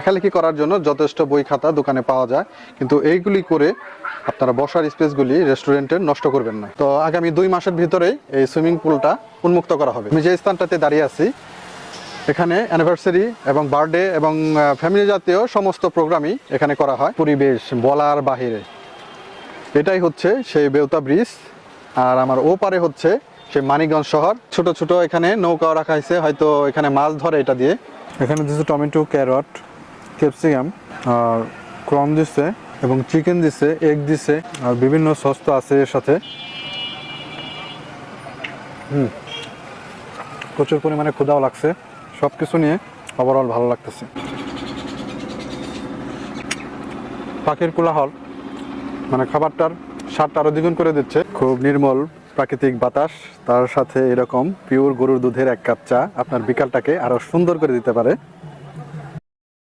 লেখালেখি করার জন্য যথেষ্ট বই খাতা দোকানে পাওয়া যায়, কিন্তু এইগুলি করে আপনারা বসার স্পেসগুলি রেস্টুরেন্টের নষ্ট করবেন না। তো আগামী 2 মাসের ভিতরেই এই সুইমিং পুলটা উন্মুক্ত করা হবে। আমি যে স্থানটাতে দাঁড়িয়ে আছি এখানে অ্যানিভার্সারি এবং বার্থডে এবং ফ্যামিলি জাতীয় সমস্ত প্রোগ্রামই এখানে করা হয়। পরিবেশ বলার বাহিরে। এটাই হচ্ছে সেই বেউতা ব্রিজ, আর আমার ও পারে হচ্ছে সেই মানিকগঞ্জ শহর। ছোট ছোট এখানে নৌকাও রাখা হয়েছে, হয়তো এখানে মাছ ধরে এটা দিয়ে। এখানে দিচ্ছে টমেটো, ক্যারট, ক্যাপসিকাম, আর ক্রম দিচ্ছে এবং চিকেন দিচ্ছে, এগ দিচ্ছে, আর বিভিন্ন সস তো আছে এর সাথে। প্রচুর পরিমাণে ক্ষুধাও লাগছে। সব কিছু নিয়ে ওভারঅল ভালো লাগতেছে। পাখির কোলাহল মানে খাবারটার স্বাদটা আরও দ্বিগুণ করে দিচ্ছে। খুব নির্মল প্রাকৃতিক বাতাস, তার সাথে এরকম পিওর গরুর দুধের 1 কাপ চা আপনার বিকালটাকে আরও সুন্দর করে দিতে পারে।